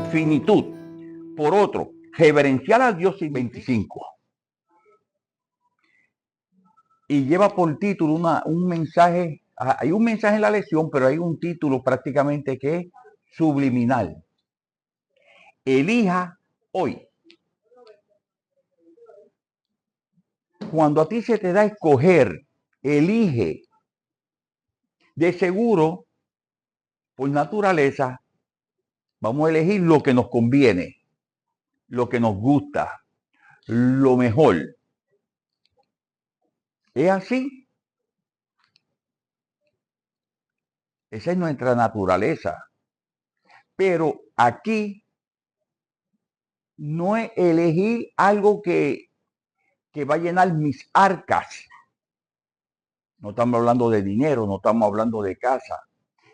finitud. Por otro, reverenciar a Dios sin 25. Y lleva por título un mensaje, hay un mensaje en la lección, pero hay un título prácticamente que es subliminal. Elija hoy. Cuando a ti se te da a escoger, elige. De seguro, por naturaleza, vamos a elegir lo que nos conviene, lo que nos gusta, lo mejor. ¿Es así? Esa es nuestra naturaleza. Pero aquí no es elegir algo que va a llenar mis arcas. No estamos hablando de dinero, no estamos hablando de casa.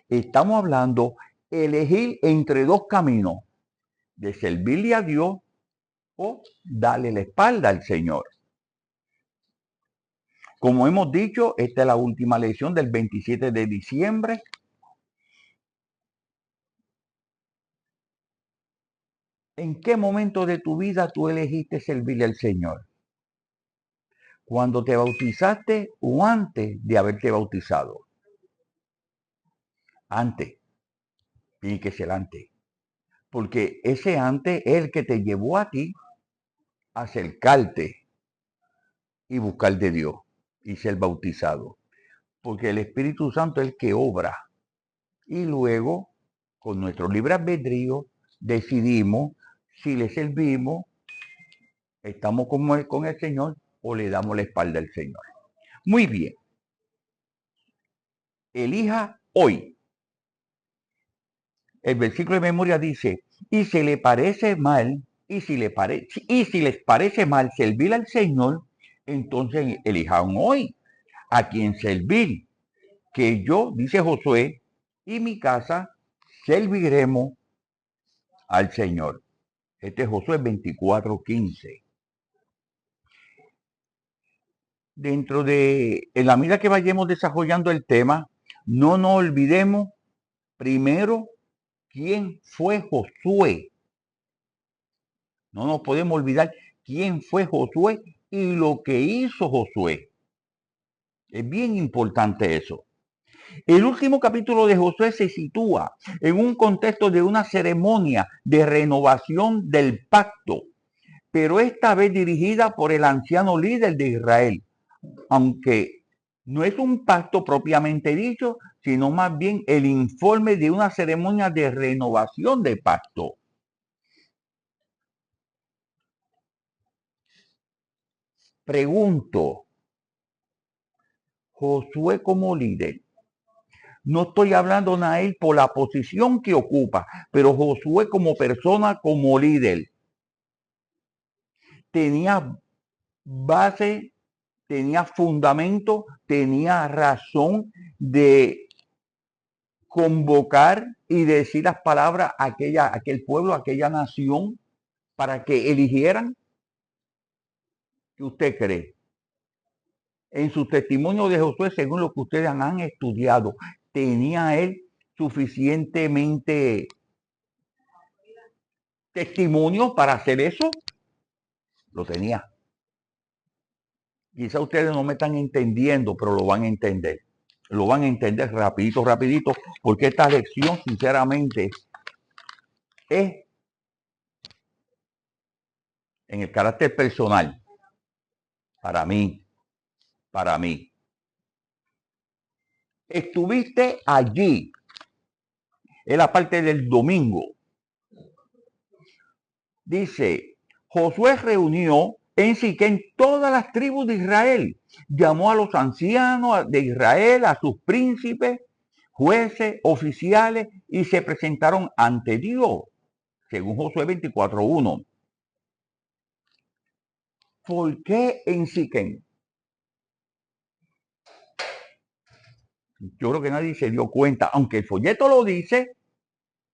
Estamos hablando de elegir entre dos caminos, de servirle a Dios o darle la espalda al Señor. Como hemos dicho, esta es la última lección del 27 de diciembre. ¿En qué momento de tu vida tú elegiste servirle al Señor? ¿Cuando te bautizaste o antes de haberte bautizado? Antes. Tiene que ser antes. Porque ese antes es el que te llevó a ti a acercarte y buscar de Dios y ser bautizado. Porque el Espíritu Santo es el que obra. Y luego, con nuestro libre albedrío, decidimos si le servimos, estamos con el Señor o le damos la espalda al Señor. Muy bien. Elija hoy. El versículo de memoria dice, y si le parece mal, y si les parece mal servir al Señor, entonces elijan hoy a quien servir. Que yo, dice Josué, y mi casa serviremos al Señor. Este es Josué 24:15. En la medida que vayamos desarrollando el tema, no nos olvidemos primero quién fue Josué. No nos podemos olvidar quién fue Josué y lo que hizo Josué. Es bien importante eso. El último capítulo de Josué se sitúa en un contexto de una ceremonia de renovación del pacto, pero esta vez dirigida por el anciano líder de Israel, aunque no es un pacto propiamente dicho, sino más bien el informe de una ceremonia de renovación de pacto. Pregunto, Josué como líder, no estoy hablando a él por la posición que ocupa, pero Josué como persona, como líder, tenía base, tenía fundamento, tenía razón de convocar y decir las palabras a aquel pueblo, a aquella nación, para que eligieran. ¿Qué usted cree? En su testimonio de Josué, según lo que ustedes han estudiado, ¿tenía él suficientemente testimonio para hacer eso? Lo tenía. Quizá ustedes no me están entendiendo, pero lo van a entender. Lo van a entender rapidito, rapidito, porque esta lección, sinceramente, es en el carácter personal, para mí. Estuviste allí, en la parte del domingo. Dice, Josué reunió en Siquem todas las tribus de Israel, llamó a los ancianos de Israel, a sus príncipes, jueces, oficiales, y se presentaron ante Dios, según Josué 24:1. ¿Por qué en Siquem? Yo creo que nadie se dio cuenta, aunque el folleto lo dice,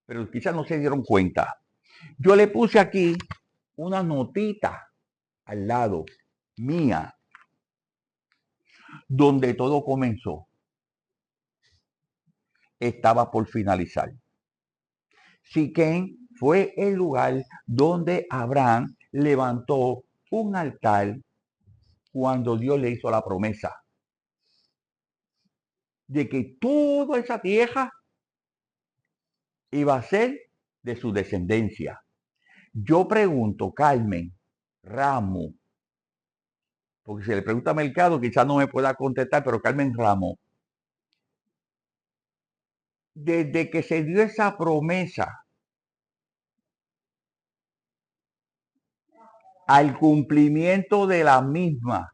pero quizás no se dieron cuenta. Yo le puse aquí una notita al lado mía, donde todo comenzó. Estaba por finalizar. Siquem fue el lugar donde Abraham levantó un altar cuando Dios le hizo la promesa de que toda esa tierra iba a ser de su descendencia. Yo pregunto, Carmen Ramos, porque si le pregunta a Mercado quizás no me pueda contestar, pero Carmen Ramos, desde que se dio esa promesa al cumplimiento de la misma,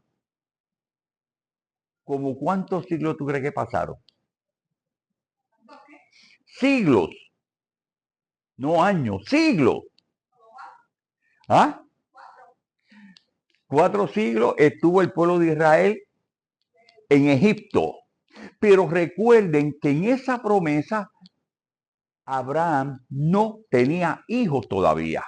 ¿como cuántos siglos tú crees que pasaron? Siglos, no años, siglos. ¿Ah? 4 siglos estuvo el pueblo de Israel en Egipto. Pero recuerden que en esa promesa Abraham no tenía hijos todavía.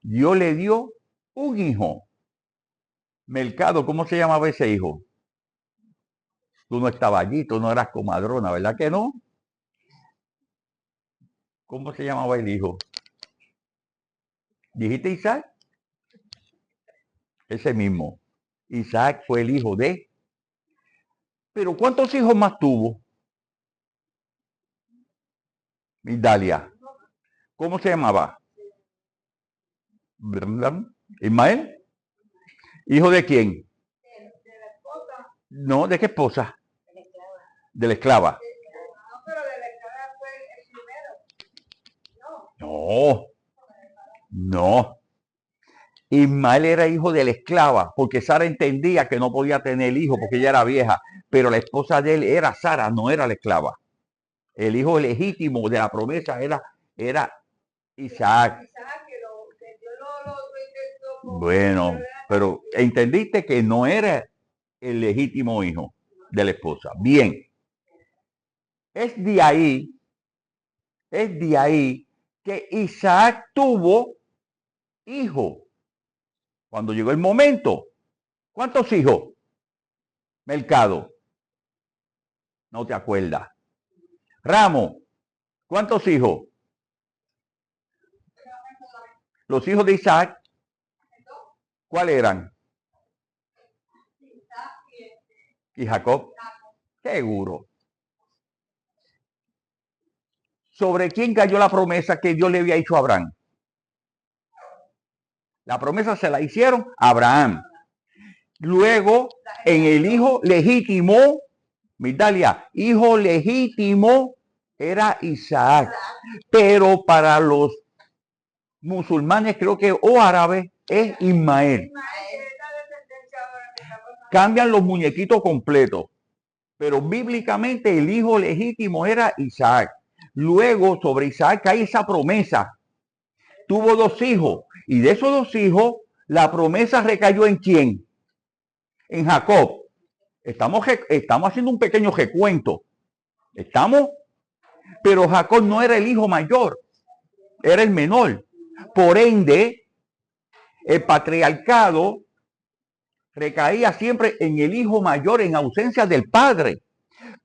Dios le dio un hijo. Mercado, ¿cómo se llamaba ese hijo? Tú no estabas allí, tú no eras comadrona, ¿verdad que no? ¿Cómo se llamaba el hijo? ¿Dijiste Isaac? Ese mismo. Isaac fue el hijo de... Pero ¿cuántos hijos más tuvo? Migdalia. ¿Cómo se llamaba? Ismael. ¿Hijo de quién? No, ¿de qué esposa? De la esclava. No, no. Ismael era hijo de la esclava, porque Sara entendía que no podía tener hijo porque ella era vieja, pero la esposa de él era Sara, no era la esclava. El hijo legítimo de la promesa era Isaac. Bueno, pero entendiste que no era el legítimo hijo de la esposa. Bien. Es de ahí que Isaac tuvo hijo. Cuando llegó el momento. ¿Cuántos hijos? Mercado. No te acuerdas. Ramos. ¿Cuántos hijos? Los hijos de Isaac. ¿Cuáles eran? Y Jacob. Seguro. ¿Sobre quién cayó la promesa que Dios le había hecho a Abraham? La promesa se la hicieron a Abraham. Luego, en el hijo legítimo, Migdalia, hijo legítimo era Isaac. Pero para los musulmanes, creo que, o árabes, es Ismael. Cambian los muñequitos completos. Pero bíblicamente el hijo legítimo era Isaac. Luego, sobre Isaac hay esa promesa. Tuvo 2 hijos. Y de esos 2 hijos, la promesa recayó ¿en quién? En Jacob. Estamos haciendo un pequeño recuento. ¿Estamos? Pero Jacob no era el hijo mayor. Era el menor. Por ende, el patriarcado recaía siempre en el hijo mayor en ausencia del padre.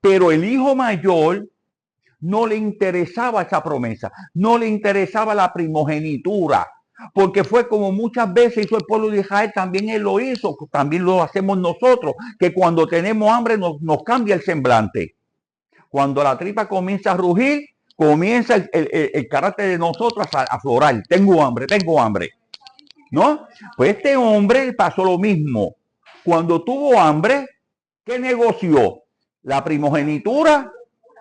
Pero el hijo mayor no le interesaba esa promesa, no le interesaba la primogenitura, porque fue como muchas veces hizo el pueblo de Israel, también él lo hizo, también lo hacemos nosotros, que cuando tenemos hambre nos cambia el semblante. Cuando la tripa comienza a rugir, comienza el carácter de nosotros a aflorar. Tengo hambre, ¿no? Pues este hombre pasó lo mismo. Cuando tuvo hambre, ¿qué negoció? La primogenitura.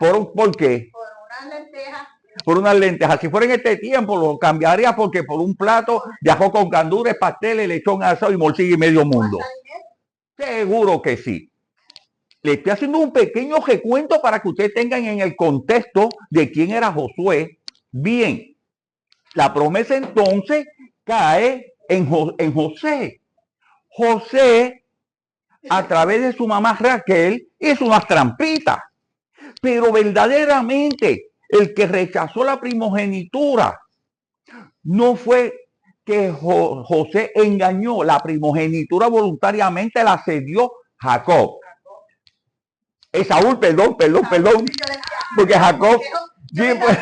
¿Por qué? Por unas lentejas. Si fuera en este tiempo, lo cambiaría porque por un plato de ajo con gandules, pasteles, lechón asado y morcilla y medio mundo. Seguro que sí. Le estoy haciendo un pequeño recuento para que ustedes tengan en el contexto de quién era Josué. Bien, la promesa entonces cae en José. José, a través de su mamá Raquel, hizo unas trampitas. Pero verdaderamente el que rechazó la primogenitura no fue que José engañó. La primogenitura voluntariamente la cedió Jacob. Esaú, perdón. Porque Jacob, sí, pues,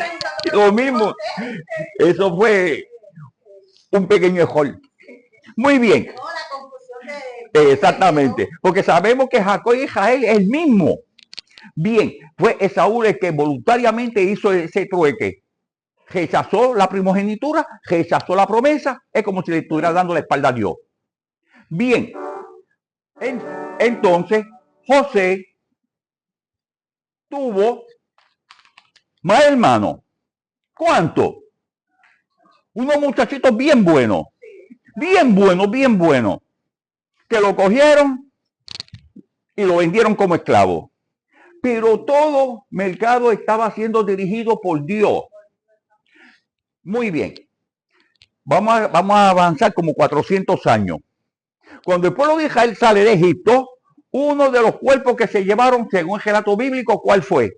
lo mismo. Eso fue un pequeño error. Muy bien. Exactamente. Porque sabemos que Jacob y Israel es el mismo. Bien, fue Esaú el que voluntariamente hizo ese trueque. Rechazó la primogenitura, rechazó la promesa. Es como si le estuviera dando la espalda a Dios. Bien. Entonces, José tuvo más hermanos. ¿Cuánto? Unos muchachitos bien buenos. Bien buenos, bien buenos. Que lo cogieron y lo vendieron como esclavo. Pero todo mercado estaba siendo dirigido por Dios. Muy bien. Vamos a avanzar como 400 años. Cuando el pueblo de Israel sale de Egipto, uno de los cuerpos que se llevaron, según el relato bíblico, ¿cuál fue?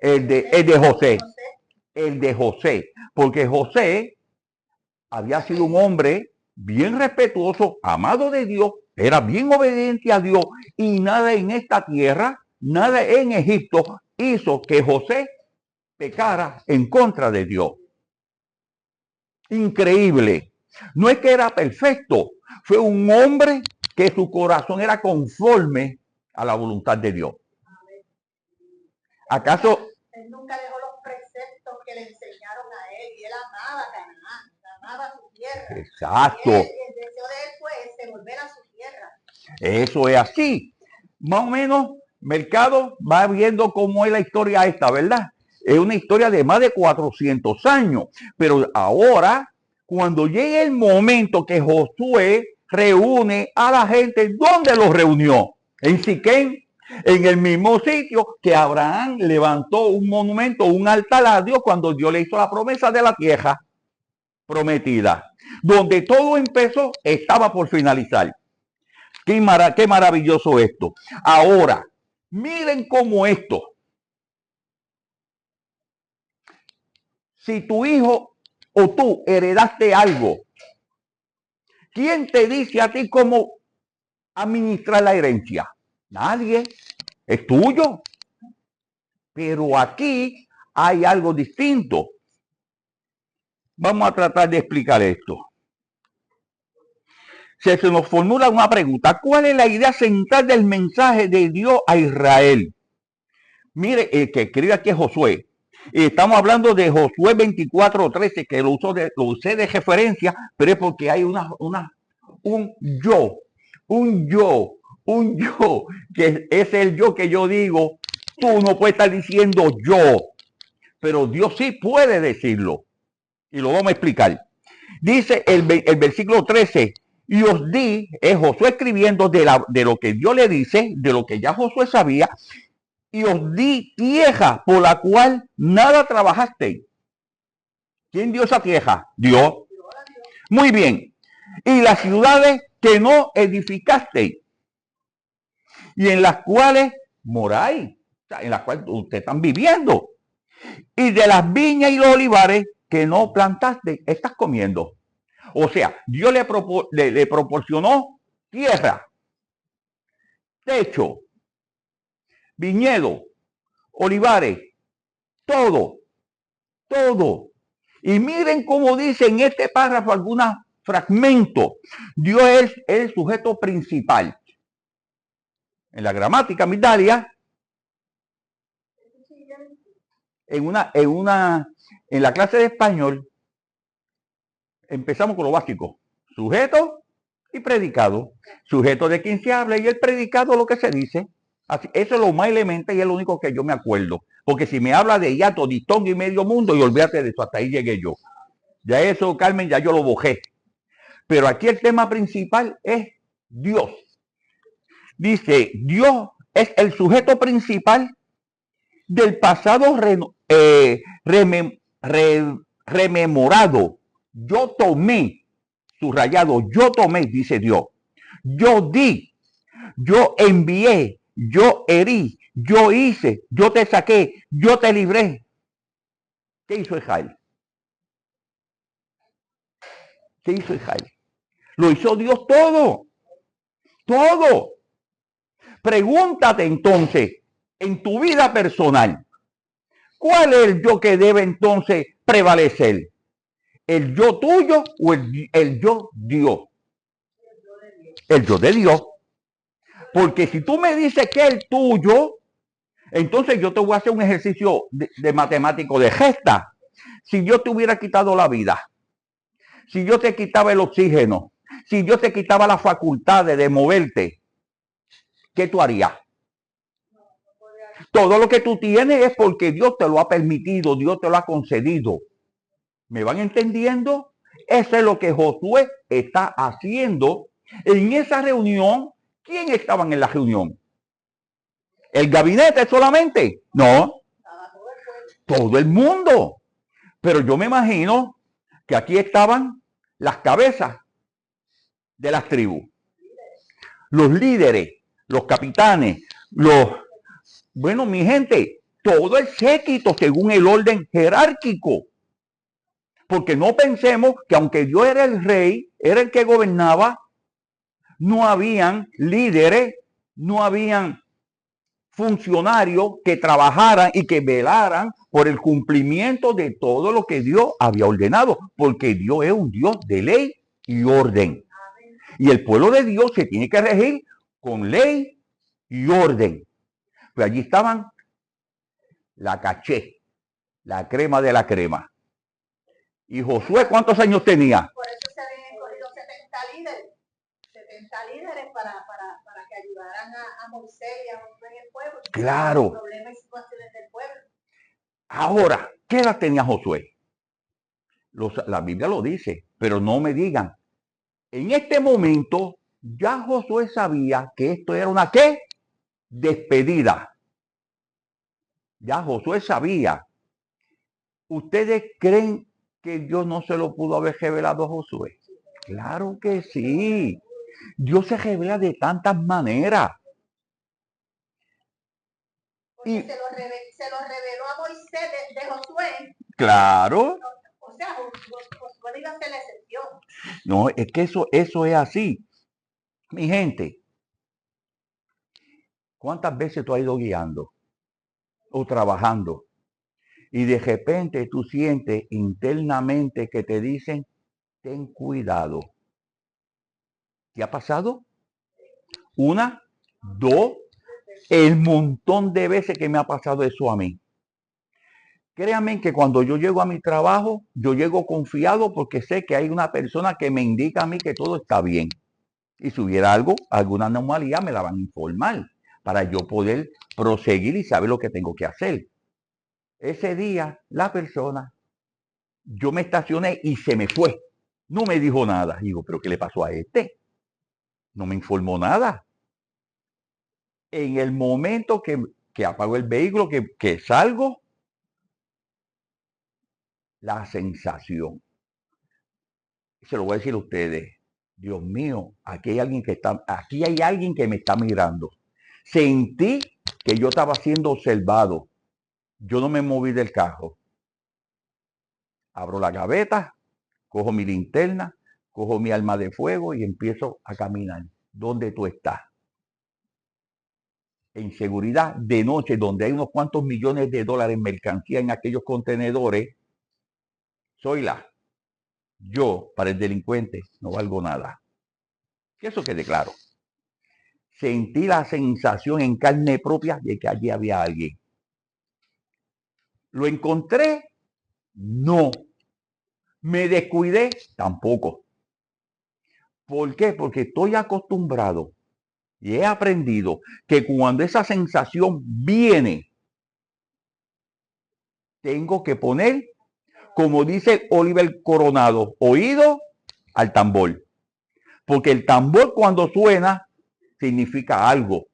El de José. El de José. Porque José había sido un hombre bien respetuoso, amado de Dios, era bien obediente a Dios, y nada en esta tierra, nada en Egipto hizo que José pecara en contra de Dios. Increíble. No es que era perfecto, fue un hombre que su corazón era conforme a la voluntad de Dios. ¿Acaso? Él nunca dejó los preceptos que le enseñaron a él, y él amaba Canaán, amaba su tierra. Exacto. Y el deseo de él fue ese, volver a su tierra. Eso es así. Más o menos, Mercado va viendo cómo es la historia esta, ¿verdad? Es una historia de más de 400 años. Pero ahora, cuando llegue el momento que Josué reúne a la gente, ¿dónde los reunió? En Siquén, en el mismo sitio que Abraham levantó un monumento, un altar a Dios cuando Dios le hizo la promesa de la tierra prometida. Donde todo empezó, estaba por finalizar. Qué maravilloso esto. Ahora, miren cómo esto. Si tu hijo o tú heredaste algo, ¿quién te dice a ti cómo administrar la herencia? Nadie. Es tuyo. Pero aquí hay algo distinto. Vamos a tratar de explicar esto. Se nos formula una pregunta. ¿Cuál es la idea central del mensaje de Dios a Israel? Mire, el que escribe aquí es Josué. Y estamos hablando de Josué 24:13, que lo usé de referencia, pero es porque hay un yo, que es el yo que yo digo. Tú no puedes estar diciendo yo, pero Dios sí puede decirlo. Y lo vamos a explicar. Dice el versículo 13, y os di, es Josué escribiendo de lo que Dios le dice, de lo que ya Josué sabía, y os di tierra por la cual nada trabajaste. ¿Quién dio esa tierra? Dios. Muy bien. Y las ciudades que no edificaste y en las cuales moráis, o sea, en las cuales ustedes están viviendo. Y de las viñas y los olivares que no plantaste, estás comiendo. O sea, Dios le proporcionó tierra, techo, viñedo, olivares, todo. Y miren cómo dice en este párrafo algunos fragmentos. Dios es el sujeto principal. En la gramática Migdalia, en la clase de español, empezamos con lo básico. Sujeto y predicado. Sujeto de quien se habla y el predicado lo que se dice. Así, eso es lo más elemental y es lo único que yo me acuerdo. Porque si me habla de hiato, diptongo y medio mundo, y olvídate de eso, hasta ahí llegué yo. Ya eso, Carmen, ya yo lo bojé. Pero aquí el tema principal es Dios. Dice, Dios es el sujeto principal del pasado rememorado. Yo tomé, subrayado, yo tomé, dice Dios. Yo di, yo envié, yo herí, yo hice, yo te saqué, yo te libré. ¿Qué hizo Israel? ¿Qué hizo Israel? Lo hizo Dios todo. Todo. Pregúntate entonces, en tu vida personal, ¿Cuál es el yo que debe entonces prevalecer? ¿El yo tuyo o el yo Dios? El yo de Dios. Porque si tú me dices que es el tuyo, entonces yo te voy a hacer un ejercicio de matemático de gesta. Si yo te hubiera quitado la vida, si yo te quitaba el oxígeno, si yo te quitaba la facultad de moverte, ¿qué tú harías? Todo lo que tú tienes es porque Dios te lo ha permitido, Dios te lo ha concedido. ¿Me van entendiendo? Eso es lo que Josué está haciendo en esa reunión. ¿Quién estaban en la reunión? ¿El gabinete solamente? No, todo el mundo. Pero yo me imagino que aquí estaban las cabezas de las tribus, los líderes, los capitanes, bueno, mi gente, todo el séquito según el orden jerárquico. Porque no pensemos que aunque yo era el rey, era el que gobernaba, no habían líderes, no habían funcionarios que trabajaran y que velaran por el cumplimiento de todo lo que Dios había ordenado, porque Dios es un Dios de ley y orden. Y el pueblo de Dios se tiene que regir con ley y orden. Pues allí estaban la caché, la crema de la crema. ¿Y Josué cuántos años tenía? Por eso se habían escogido 70 líderes. 70 líderes para que ayudaran a Moisés y a Josué en el pueblo. Claro. Problemas y situaciones del pueblo. Ahora, ¿qué edad tenía Josué? La Biblia lo dice, pero no me digan. En este momento, ya Josué sabía que esto era una ¿qué? Despedida. Ya Josué sabía. ¿Ustedes creen que Dios no se lo pudo haber revelado a Josué? Claro que sí. Dios se revela de tantas maneras. Porque se lo reveló a Moisés de Josué. Claro. O sea, Josué iba a ser la excepción. No, es que eso es así. Mi gente, ¿cuántas veces tú has ido guiando o trabajando y de repente tú sientes internamente que te dicen, ten cuidado? ¿Qué ha pasado? Una, dos, el montón de veces que me ha pasado eso a mí. Créanme que cuando yo llego a mi trabajo, yo llego confiado porque sé que hay una persona que me indica a mí que todo está bien. Y si hubiera algo, alguna anomalía, me la van a informar para yo poder proseguir y saber lo que tengo que hacer. Ese día, la persona, yo me estacioné y se me fue. No me dijo nada. Digo, ¿pero qué le pasó a este? No me informó nada. En el momento que apago el vehículo, que salgo, la sensación. Se lo voy a decir a ustedes. Dios mío, aquí hay alguien que me está mirando. Sentí que yo estaba siendo observado. Yo no me moví del carro. Abro la gaveta, cojo mi linterna, cojo mi arma de fuego y empiezo a caminar. ¿Dónde tú estás? En seguridad de noche, donde hay unos cuantos millones de dólares en mercancía en aquellos contenedores, yo, para el delincuente, no valgo nada. Que eso quede claro. Sentí la sensación en carne propia de que allí había alguien. ¿Lo encontré? No. ¿Me descuidé? Tampoco. ¿Por qué? Porque estoy acostumbrado y he aprendido que cuando esa sensación viene, tengo que poner, como dice Oliver Coronado, oído al tambor. Porque el tambor cuando suena significa algo.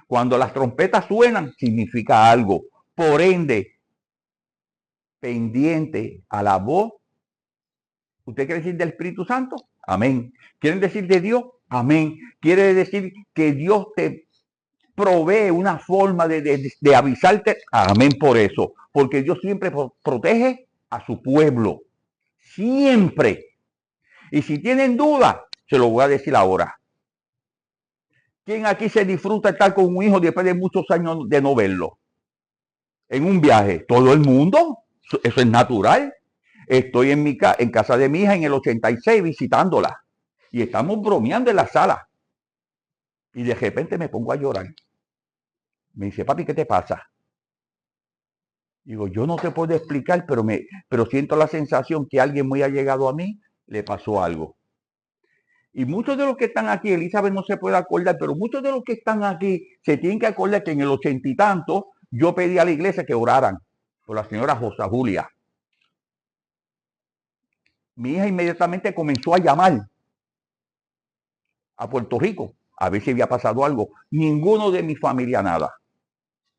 Cuando las trompetas suenan significa algo. Por ende, pendiente a la voz. ¿Usted quiere decir del Espíritu Santo? Amén. ¿Quieren decir de Dios? Amén. Quiere decir que Dios te provee una forma de avisarte. Amén por eso. Porque Dios siempre protege a su pueblo. Siempre. Y si tienen dudas, se lo voy a decir ahora. ¿Quién aquí se disfruta estar con un hijo después de muchos años de no verlo? en un viaje. Todo el mundo, eso es natural. Estoy en casa de mi hija en el 86 visitándola. Y estamos bromeando en la sala. Y de repente me pongo a llorar. Me dice, papi, ¿qué te pasa? Digo, yo no te puedo explicar, pero siento la sensación que alguien muy allegado a mí le pasó algo. Y muchos de los que están aquí, Elizabeth no se puede acordar, pero muchos de los que están aquí se tienen que acordar que en el 80 y tanto yo pedí a la iglesia que oraran por la señora Rosa Julia. Mi hija inmediatamente comenzó a llamar a Puerto Rico a ver si había pasado algo. Ninguno de mi familia nada.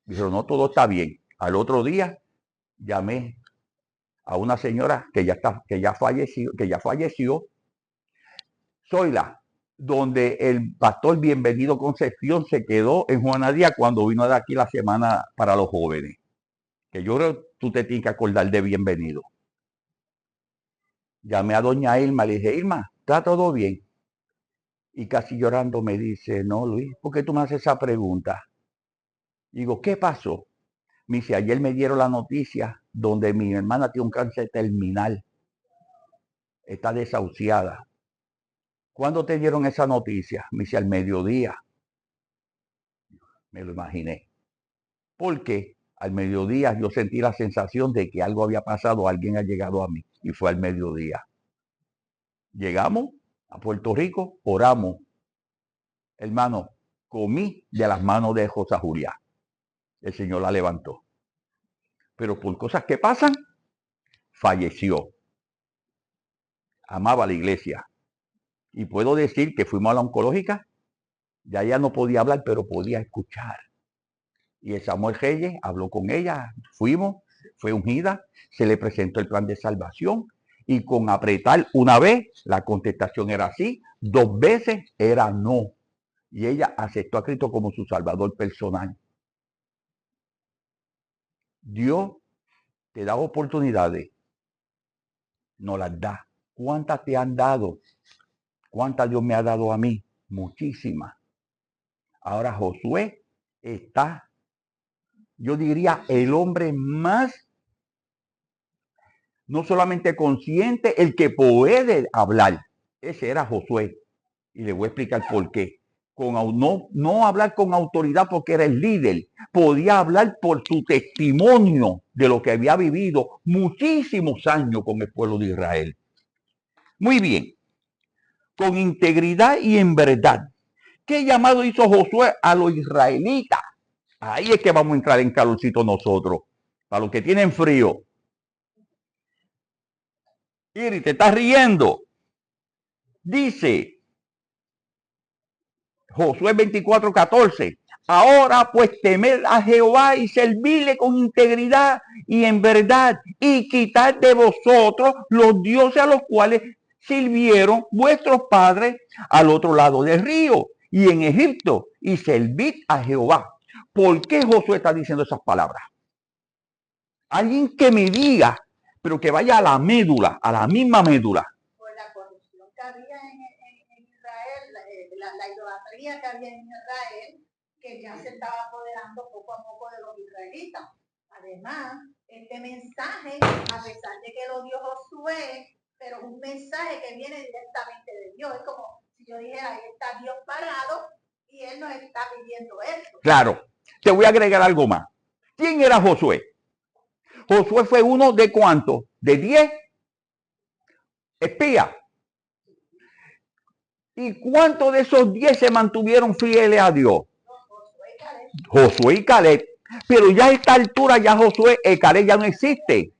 Dijeron, no, todo está bien. Al otro día llamé a una señora que ya falleció, Zoila, donde el pastor Bienvenido Concepción se quedó en Juana Díaz cuando vino de aquí la semana para los jóvenes. Que yo creo que tú te tienes que acordar de Bienvenido. Llamé a doña Irma, le dije, Irma, ¿está todo bien? Y casi llorando me dice, no, Luis, ¿por qué tú me haces esa pregunta? Digo, ¿qué pasó? Me dice, ayer me dieron la noticia donde mi hermana tiene un cáncer terminal. Está desahuciada. ¿Cuándo te dieron esa noticia? Me dice, al mediodía. Me lo imaginé. Porque al mediodía yo sentí la sensación de que algo había pasado, alguien ha llegado a mí. Y fue al mediodía. Llegamos a Puerto Rico, oramos. Hermano, comí de las manos de José Julián. El Señor la levantó. Pero por cosas que pasan, falleció. Amaba la iglesia. Y puedo decir que fuimos a la oncológica. Ya ella no podía hablar, pero podía escuchar. Y el Samuel Reyes habló con ella. Fuimos, fue ungida. Se le presentó el plan de salvación. Y con apretar una vez, la contestación era sí. 2 veces era no. Y ella aceptó a Cristo como su salvador personal. Dios te da oportunidades. No las da. ¿Cuántas te han dado? ¿Cuántas Dios me ha dado a mí? Muchísimas. Ahora Josué está, yo diría, el hombre más, no solamente consciente, el que puede hablar. Ese era Josué. Y le voy a explicar por qué. No hablar con autoridad porque era el líder. Podía hablar por su testimonio de lo que había vivido muchísimos años con el pueblo de Israel. Muy bien. Con integridad y en verdad. ¿Qué llamado hizo Josué a los israelitas? Ahí es que vamos a entrar en calorcito nosotros. Para los que tienen frío. Iri, te estás riendo. Dice Josué 24:14. Ahora pues temed a Jehová y servirle con integridad y en verdad y quitad de vosotros los dioses a los cuales sirvieron vuestros padres al otro lado del río y en Egipto y servid a Jehová. ¿Por qué Josué está diciendo esas palabras? Alguien que me diga, pero que vaya a la médula, a la misma médula. Por la corrupción que había en Israel, la idolatría que había en Israel, que ya se estaba apoderando poco a poco de los israelitas. Además, este mensaje, a pesar de que lo dio Josué, pero es un mensaje que viene directamente de Dios. Es como si yo dijera, ahí está Dios parado y Él nos está pidiendo esto. Claro, te voy a agregar algo más. ¿Quién era Josué? Josué fue uno de ¿cuántos? De 10 espías. ¿Y cuántos de esos 10 se mantuvieron fieles a Dios? Josué y Caleb. Pero ya a esta altura ya Josué y Caleb ya no existe.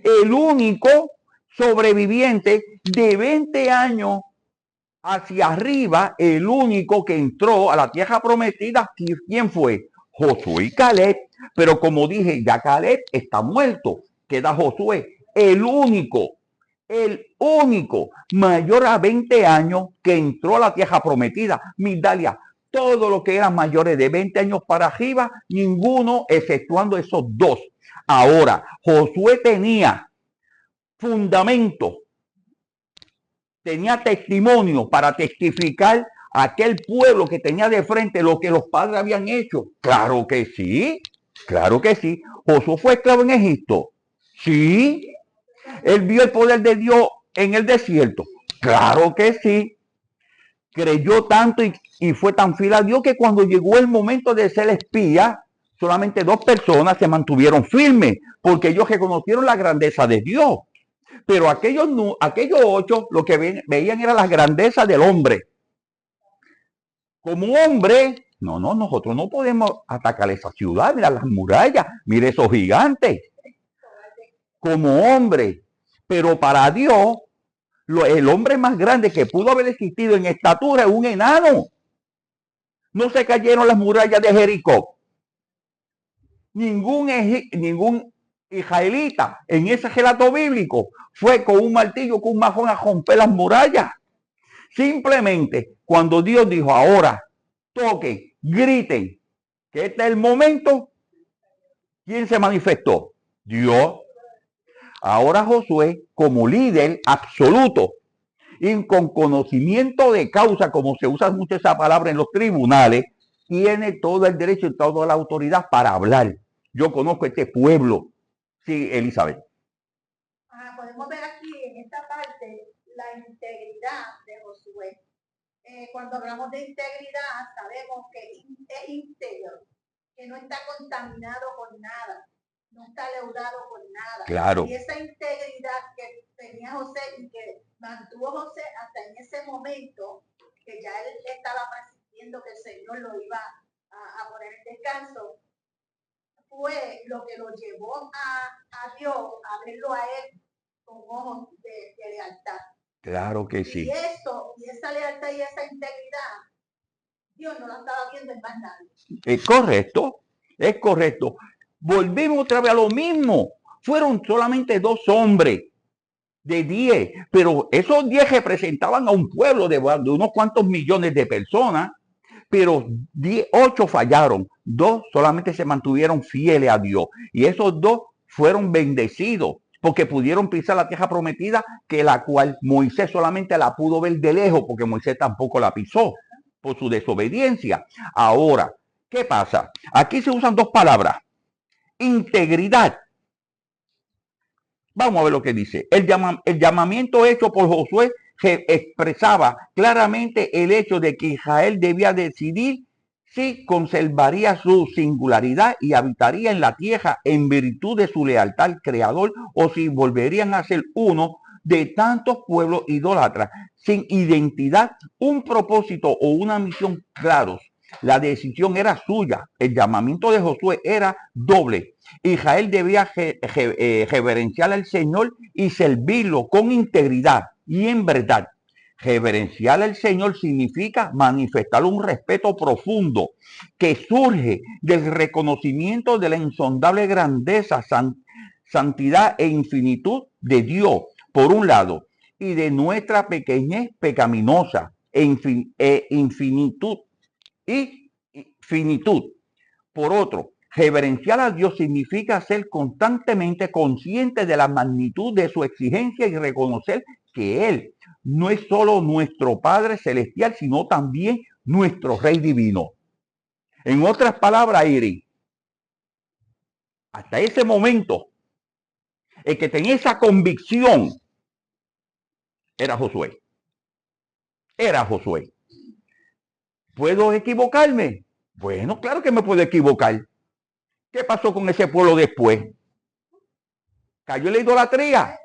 El único sobreviviente de 20 años hacia arriba, el único que entró a la tierra prometida, ¿quién fue? Josué y Caleb. Pero como dije, ya Caleb está muerto. Queda Josué, el único mayor a 20 años que entró a la tierra prometida. Migdalia, todos los que eran mayores de 20 años para arriba, ninguno exceptuando esos 2. Ahora, Josué tenía fundamento, tenía testimonio para testificar a aquel pueblo que tenía de frente lo que los padres habían hecho. Claro que sí, claro que sí. Josué fue esclavo en Egipto. Sí. Él vio el poder de Dios en el desierto. Claro que sí. Creyó tanto y fue tan fiel a Dios que cuando llegó el momento de ser espía, solamente 2 personas se mantuvieron firmes porque ellos reconocieron la grandeza de Dios. Pero aquellos 8 lo que veían era la grandeza del hombre. Como hombre, no, nosotros no podemos atacar esa ciudad, mira las murallas, mire esos gigantes. Como hombre, pero para Dios, el hombre más grande que pudo haber existido en estatura es un enano. No se cayeron las murallas de Jericó. Ningún israelita en ese relato bíblico fue con un martillo, con un majón a romper las murallas. Simplemente cuando Dios dijo, ahora toquen, griten, que este es el momento, ¿quién se manifestó? Dios. Ahora Josué, como líder absoluto y con conocimiento de causa, como se usa mucho esa palabra en los tribunales, tiene todo el derecho y toda la autoridad para hablar. Yo conozco este pueblo. Sí, Elizabeth. Podemos ver aquí en esta parte la integridad de Josué. Cuando hablamos de integridad, sabemos que es íntegro, que no está contaminado con nada, no está leudado con nada. Claro. Y esa integridad que tenía José y que mantuvo José hasta en ese momento, que ya él estaba presintiendo que el Señor lo iba a poner en descanso, fue lo que lo llevó a Dios, a verlo a él con ojos de lealtad. Claro que sí. Y eso, y esa lealtad y esa integridad, Dios no la estaba viendo en más nadie. Es correcto, es correcto. Volvemos otra vez a lo mismo. Fueron solamente 2 hombres de 10, pero esos 10 representaban a un pueblo de unos cuantos millones de personas, pero 8 fallaron, 2 solamente se mantuvieron fieles a Dios, y esos 2 fueron bendecidos, porque pudieron pisar la tierra prometida, que la cual Moisés solamente la pudo ver de lejos, porque Moisés tampoco la pisó, por su desobediencia. Ahora, ¿qué pasa? Aquí se usan 2 palabras, integridad. Vamos a ver lo que dice. El llamamiento hecho por Josué expresaba claramente el hecho de que Israel debía decidir si conservaría su singularidad y habitaría en la tierra en virtud de su lealtad al Creador, o si volverían a ser uno de tantos pueblos idólatras sin identidad, un propósito o una misión claros. La decisión era suya. El llamamiento de Josué era doble. Israel debía reverenciar al Señor y servirlo con integridad y en verdad. Reverenciar al Señor significa manifestar un respeto profundo que surge del reconocimiento de la insondable grandeza, santidad e infinitud de Dios, por un lado, y de nuestra pequeñez pecaminosa e infinitud y finitud. Por otro, reverenciar a Dios significa ser constantemente consciente de la magnitud de su exigencia y reconocer que Él no es solo nuestro Padre Celestial, sino también nuestro Rey Divino. En otras palabras, Iris, hasta ese momento, el que tenía esa convicción era Josué. Era Josué. ¿Puedo equivocarme? Bueno, claro que me puedo equivocar. ¿Qué pasó con ese pueblo después? ¿Cayó en la idolatría?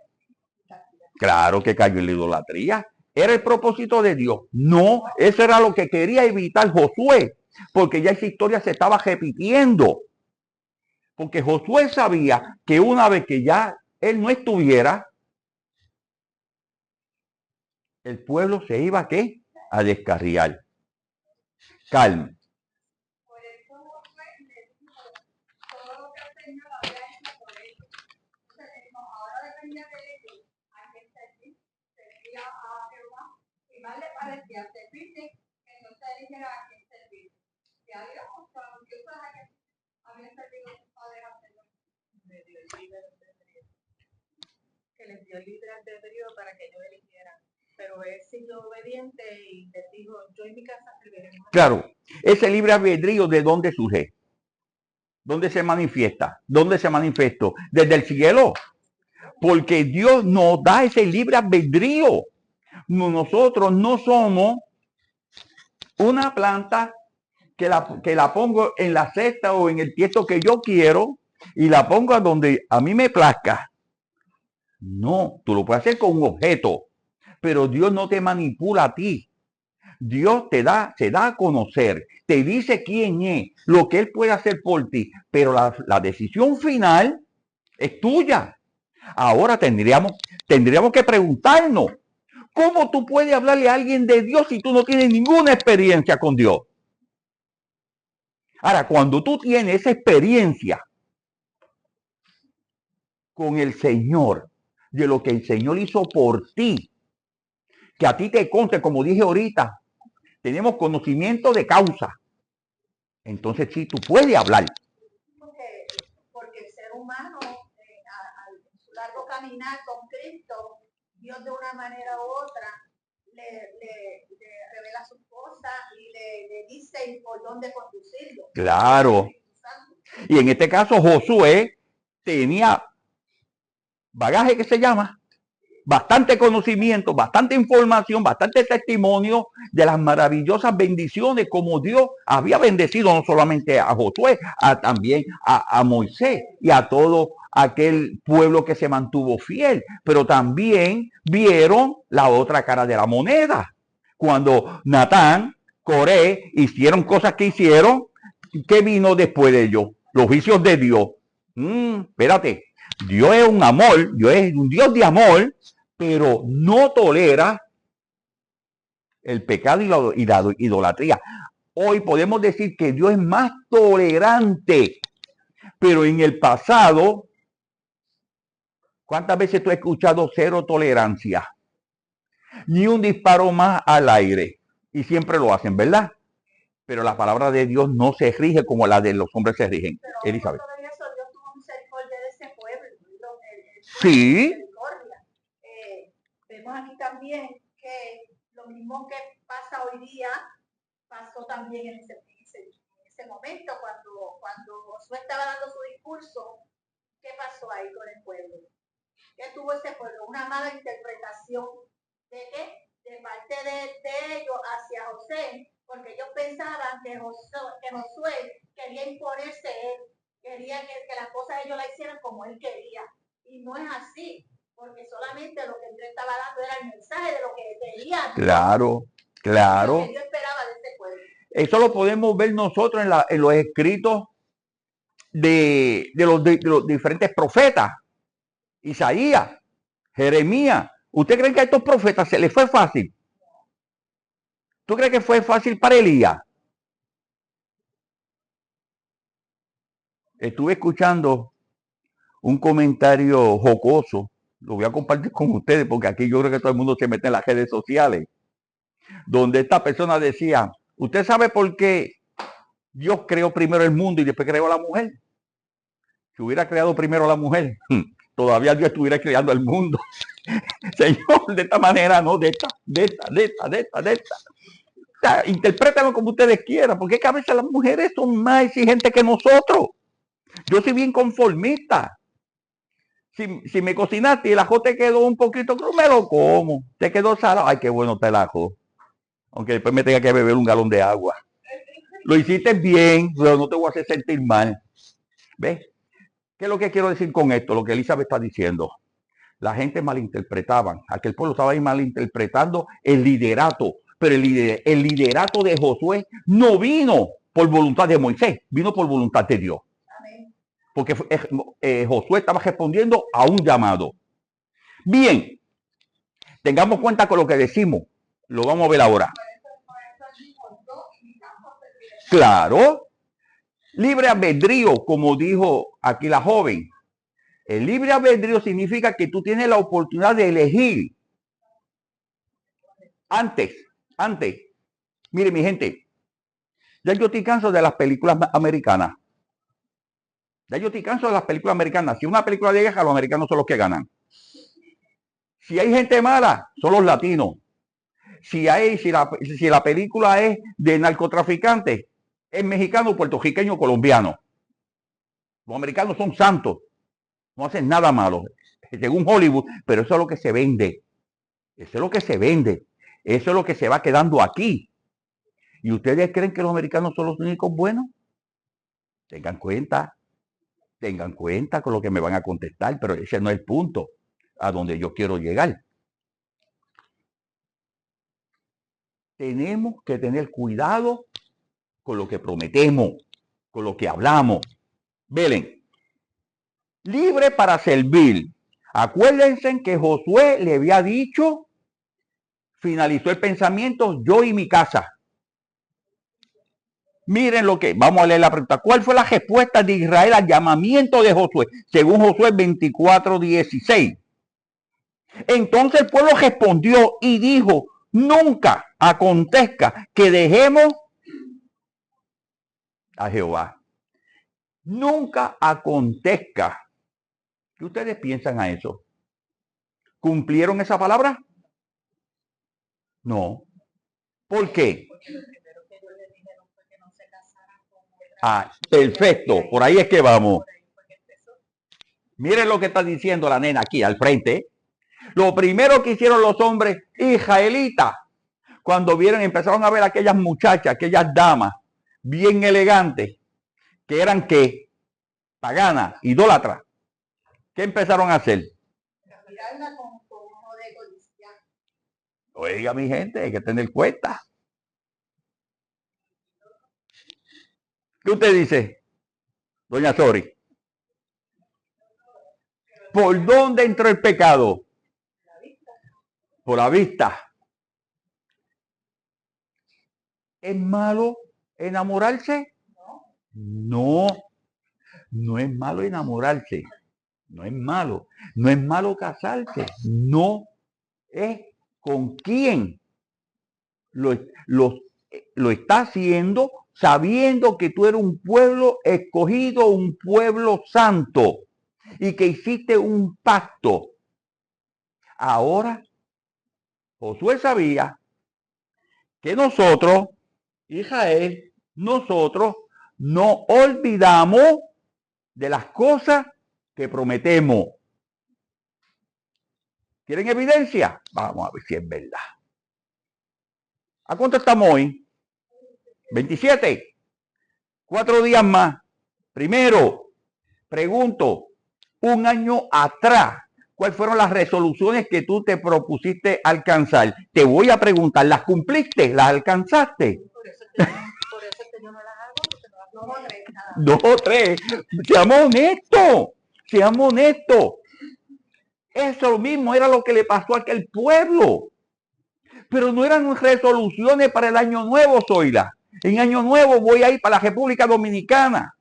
Claro que cayó en la idolatría. ¿Era el propósito de Dios? No, eso era lo que quería evitar Josué, porque ya esa historia se estaba repitiendo. Porque Josué sabía que una vez que ya él no estuviera, el pueblo se iba ¿a qué? A descarriar. Calma. Más le parecía servirle, entonces dijera a quién servir. Si a Dios, Dios había servido a sus padres a Señor. Que les dio libre albedrío para que ellos eligieran. Pero él siguió obediente y les dijo, yo y mi casa serviremos. Claro, ese libre albedrío, ¿de dónde surge? ¿Dónde se manifiesta? ¿Dónde se manifestó? Desde el cielo. Porque Dios nos da ese libre albedrío. Nosotros no somos una planta que la pongo en la cesta o en el tiesto que yo quiero y la pongo a donde a mí me plazca. No, tú lo puedes hacer con un objeto, pero Dios no te manipula a ti. Dios se da a conocer, te dice quién es, lo que Él puede hacer por ti, pero la decisión final es tuya. Ahora tendríamos que preguntarnos, ¿cómo tú puedes hablarle a alguien de Dios si tú no tienes ninguna experiencia con Dios? Ahora, cuando tú tienes esa experiencia con el Señor, de lo que el Señor hizo por ti, que a ti te conste, como dije ahorita, tenemos conocimiento de causa. Entonces sí, tú puedes hablar. Porque el ser humano, al su largo caminar con Cristo, Dios de una manera u otra le revela sus cosas y le dice por dónde conducirlo. Claro. Y en este caso Josué tenía bagaje que se llama, bastante conocimiento, bastante información, bastante testimonio de las maravillosas bendiciones como Dios había bendecido no solamente a Josué, también a Moisés y a todo aquel pueblo que se mantuvo fiel, pero también vieron la otra cara de la moneda. Cuando Natán, Coré hicieron cosas que hicieron, ¿qué vino después de ellos? Los juicios de Dios. Espérate, Dios es un amor, Dios es un Dios de amor, pero no tolera el pecado y la idolatría. Hoy podemos decir que Dios es más tolerante, pero en el pasado, ¿cuántas veces tú has escuchado cero tolerancia? Ni un disparo más al aire. Y siempre lo hacen, ¿verdad? Pero la palabra de Dios no se rige como la de los hombres se rigen. Pero Elizabeth. eso, Dios tuvo misericordia de ese pueblo. Sí. Vemos aquí también que lo mismo que pasa hoy día, pasó también en ese momento, cuando Josué estaba dando su discurso. ¿Qué pasó ahí con el pueblo? ¿Qué tuvo ese pueblo? Una mala interpretación de qué, de parte de ellos hacia José, porque ellos pensaban que Josué quería imponerse él, quería que las cosas ellos la hicieran como él quería, y no es así, porque solamente lo que él estaba dando era el mensaje de lo que quería. Claro, claro. Lo que Dios esperaba de este pueblo. Eso lo podemos ver nosotros en los escritos de los diferentes profetas. Isaías, Jeremías. ¿Usted cree que a estos profetas se les fue fácil? ¿Tú crees que fue fácil para Elías? Estuve escuchando un comentario jocoso. Lo voy a compartir con ustedes porque aquí yo creo que todo el mundo se mete en las redes sociales. Donde esta persona decía, ¿usted sabe por qué Dios creó primero el mundo y después creó a la mujer? Si hubiera creado primero a la mujer, todavía Dios estuviera creando el mundo. Señor, de esta manera, no, de esta. O sea, interprétenlo como ustedes quieran, porque es que a veces las mujeres son más exigentes que nosotros. Yo soy bien conformista. Si me cocinaste y el ajo te quedó un poquito crudo, me lo como. Te quedó salado, ay, qué bueno está el ajo. Aunque después me tenga que beber un galón de agua. Lo hiciste bien, pero no te voy a hacer sentir mal. ¿Ves? ¿Qué es lo que quiero decir con esto? Lo que Elizabeth está diciendo. La gente malinterpretaban. Aquel pueblo estaba ahí malinterpretando el liderato. Pero el liderato de Josué no vino por voluntad de Moisés, vino por voluntad de Dios. Porque Josué estaba respondiendo a un llamado. Bien, tengamos cuenta con lo que decimos. Lo vamos a ver ahora. Claro. Libre albedrío, como dijo aquí la joven. El libre albedrío significa que tú tienes la oportunidad de elegir. Antes. Mire, mi gente, ya yo estoy canso de las películas americanas. Si una película de guerra, los americanos son los que ganan. Si hay gente mala, son los latinos. Si la película es de narcotraficantes, es mexicano, puertorriqueño, colombiano. Los americanos son santos, no hacen nada malo, según Hollywood, pero eso es lo que se vende. Eso es lo que se vende. Eso es lo que se va quedando aquí. ¿Y ustedes creen que los americanos son los únicos buenos? Tengan cuenta con lo que me van a contestar, pero ese no es el punto a donde yo quiero llegar. Tenemos que tener cuidado con lo que prometemos, con lo que hablamos. Velen, libre para servir. Acuérdense que Josué le había dicho, finalizó el pensamiento, yo y mi casa. Miren lo que, vamos a leer la pregunta. ¿Cuál fue la respuesta de Israel al llamamiento de Josué? Según Josué 24:16. Entonces el pueblo respondió y dijo, nunca acontezca que dejemos a Jehová. Nunca acontezca. ¿Qué ustedes piensan a eso? ¿Cumplieron esa palabra? No. ¿Por qué? Ah, perfecto. Por ahí es que vamos. Miren lo que está diciendo la nena aquí al frente. Lo primero que hicieron los hombres israelitas, cuando vieron, empezaron a ver aquellas muchachas, aquellas damas bien elegantes, que eran ¿qué? Paganas, idólatras. ¿Qué empezaron a hacer? Mirarla con ojo de codicia. Oiga, mi gente, hay que tener cuenta. ¿Qué usted dice, doña Sori? ¿Por dónde entró el pecado? Por la vista. ¿Es malo enamorarse? No, no es malo enamorarse. No es malo. No es malo casarse. No. Es con quién lo está haciendo, sabiendo que tú eres un pueblo escogido, un pueblo santo, y que hiciste un pacto. Ahora, Josué sabía que nosotros, Israel, nosotros no olvidamos de las cosas que prometemos. ¿Quieren evidencia? Vamos a ver si es verdad. ¿A cuánto estamos hoy? 27. 4 días más. Primero, pregunto, un año atrás, ¿cuáles fueron las resoluciones que tú te propusiste alcanzar? Te voy a preguntar, ¿las cumpliste? ¿Las alcanzaste? Por eso es que yo no las hago, porque no las hago. 2 o 3. Seamos honestos. Eso mismo era lo que le pasó a aquel pueblo. Pero no eran resoluciones para el año nuevo, Zoila. En año nuevo voy a ir para la República Dominicana.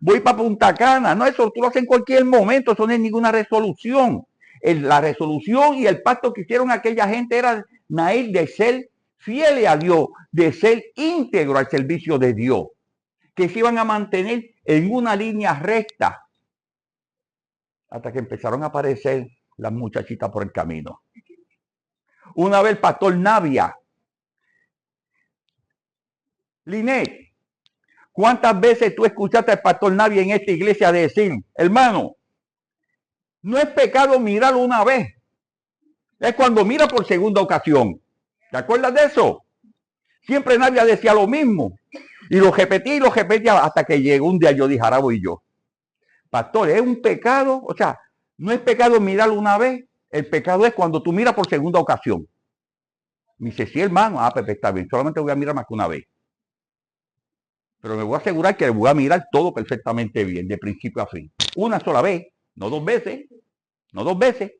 Voy para Punta Cana. No, eso tú lo haces en cualquier momento. Eso no es ninguna resolución. La resolución y el pacto que hicieron aquella gente era, Nail, de ser fieles a Dios, de ser íntegro al servicio de Dios. Que se iban a mantener en una línea recta. Hasta que empezaron a aparecer las muchachitas por el camino. Una vez el pastor Navia, Linet, ¿cuántas veces tú escuchaste al pastor Navia en esta iglesia decir, hermano, no es pecado mirarlo una vez? Es cuando mira por segunda ocasión. ¿Te acuerdas de eso? Siempre Navia decía lo mismo. Y lo repetía hasta que llegó un día yo dije, ahora voy yo. Pastor, ¿es un pecado? O sea, no es pecado mirarlo una vez. El pecado es cuando tú miras por segunda ocasión. Me dice, sí, hermano. Ah, Pepe, está bien. Solamente voy a mirar más que una vez. Pero me voy a asegurar que le voy a mirar todo perfectamente bien, de principio a fin. Una sola vez, no 2 veces. No 2 veces.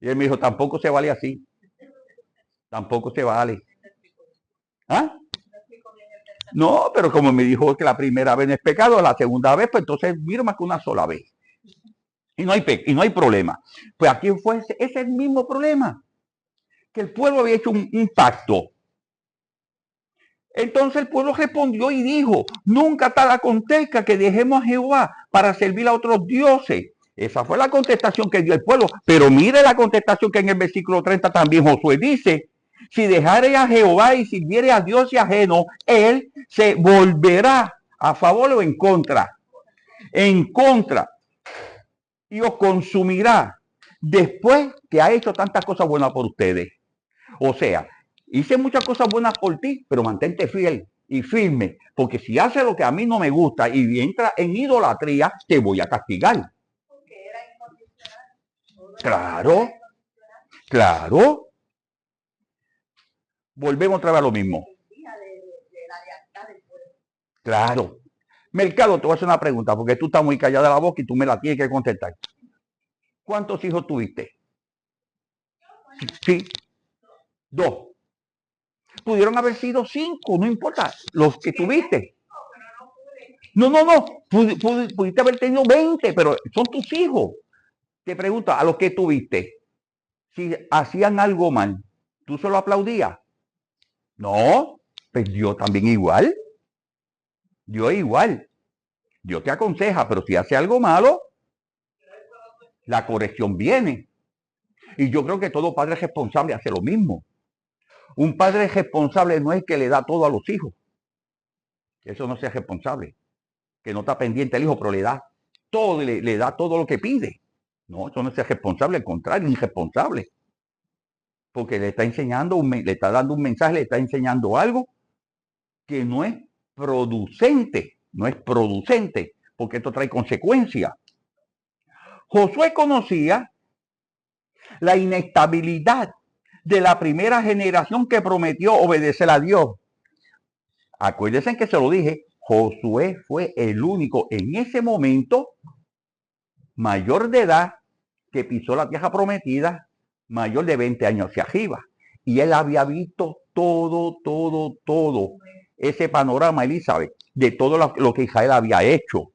Y él me dijo, tampoco se vale así. Tampoco se vale. ¿Ah? No, pero como me dijo que la primera vez no es pecado, la segunda vez, pues entonces miro más que una sola vez. Y no hay problema. Pues aquí fue ese el mismo problema. Que el pueblo había hecho un pacto. Entonces el pueblo respondió y dijo, nunca tal acontezca que dejemos a Jehová para servir a otros dioses. Esa fue la contestación que dio el pueblo. Pero mire la contestación que en el versículo 30 también Josué dice, si dejare a Jehová y sirviere a Dios y ajeno, él se volverá a favor o en contra. en contra y os consumirá después que ha hecho tantas cosas buenas por ustedes. O sea, hice muchas cosas buenas por ti, pero mantente fiel y firme, porque si hace lo que a mí no me gusta y entra en idolatría, te voy a castigar. Porque era incondicional. Claro, claro. Volvemos otra vez a lo mismo. De la lealtad del pueblo. Claro. Mercado, te voy a hacer una pregunta, porque tú estás muy callada la boca y tú me la tienes que contestar. ¿Cuántos hijos tuviste? Sí, 2. Pudieron haber sido 5, no importa, los que tuviste. No, pudiste haber tenido 20, pero son tus hijos. Te pregunto, a los que tuviste, si hacían algo mal, ¿tú solo aplaudías? No, pues Dios también igual. Dios igual. Dios te aconseja, pero si hace algo malo, la corrección viene. Y yo creo que todo padre responsable hace lo mismo. Un padre responsable no es que le da todo a los hijos. Eso no sea responsable. Que no está pendiente el hijo, pero le da todo, le da todo lo que pide. No, eso no es responsable, al contrario, irresponsable. Porque le está enseñando, le está dando un mensaje, le está enseñando algo que no es producente, porque esto trae consecuencias. Josué conocía la inestabilidad de la primera generación que prometió obedecer a Dios. Acuérdense que se lo dije, Josué fue el único en ese momento mayor de edad que pisó la tierra prometida, mayor de 20 años hacia arriba. Y él había visto todo ese panorama, Elizabeth, de todo lo que Israel había hecho.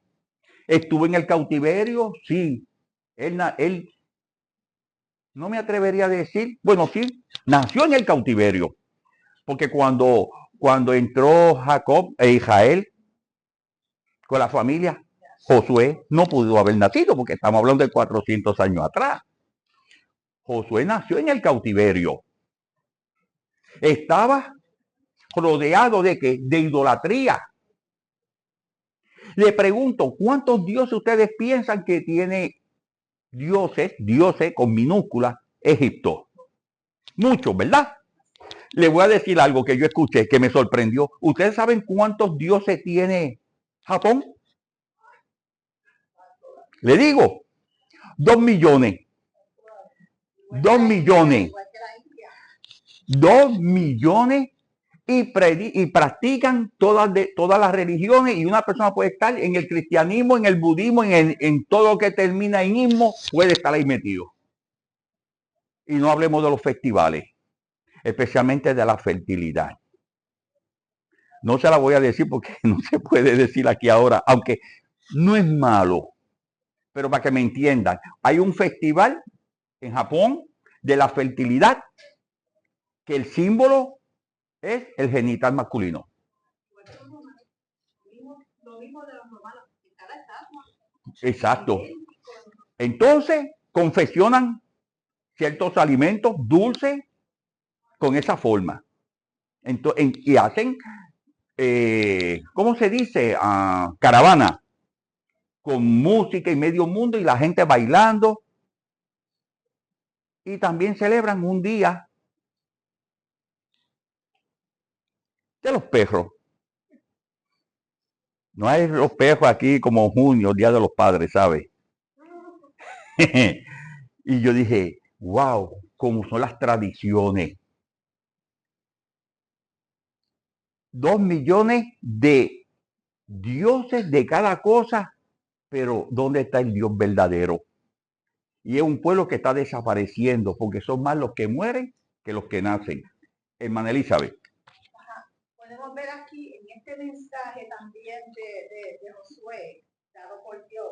¿Estuvo en el cautiverio? Sí. Él no me atrevería a decir, bueno, sí, nació en el cautiverio. Porque cuando entró Jacob e Israel con la familia, Josué no pudo haber nacido, porque estamos hablando de 400 años atrás. Josué nació en el cautiverio. Estaba rodeado de ¿qué? De idolatría. Le pregunto, ¿cuántos dioses ustedes piensan que tiene dioses con minúsculas, Egipto? Muchos, ¿verdad? Le voy a decir algo que yo escuché que me sorprendió. ¿Ustedes saben cuántos dioses tiene Japón? Le digo, 2 millones. 2 millones. 2 millones y practican todas las religiones, y una persona puede estar en el cristianismo, en el budismo, en todo lo que termina en ismo, puede estar ahí metido. Y no hablemos de los festivales, especialmente de la fertilidad. No se la voy a decir porque no se puede decir aquí ahora, aunque no es malo, pero para que me entiendan, hay un festival en Japón de la fertilidad que el símbolo es el genital masculino. Exacto. Entonces, confeccionan ciertos alimentos dulces con esa forma. Entonces, y hacen, ¿cómo se dice? Caravana, con música y medio mundo y la gente bailando. Y también celebran un día de los perros. No hay los perros aquí como junio, Día de los Padres, ¿sabes? Y yo dije, wow, cómo son las tradiciones. 2 millones de dioses de cada cosa, pero ¿dónde está el Dios verdadero? Y es un pueblo que está desapareciendo, porque son más los que mueren que los que nacen. Hermana Elizabeth. Podemos ver aquí en este mensaje también de Josué, dado por Dios,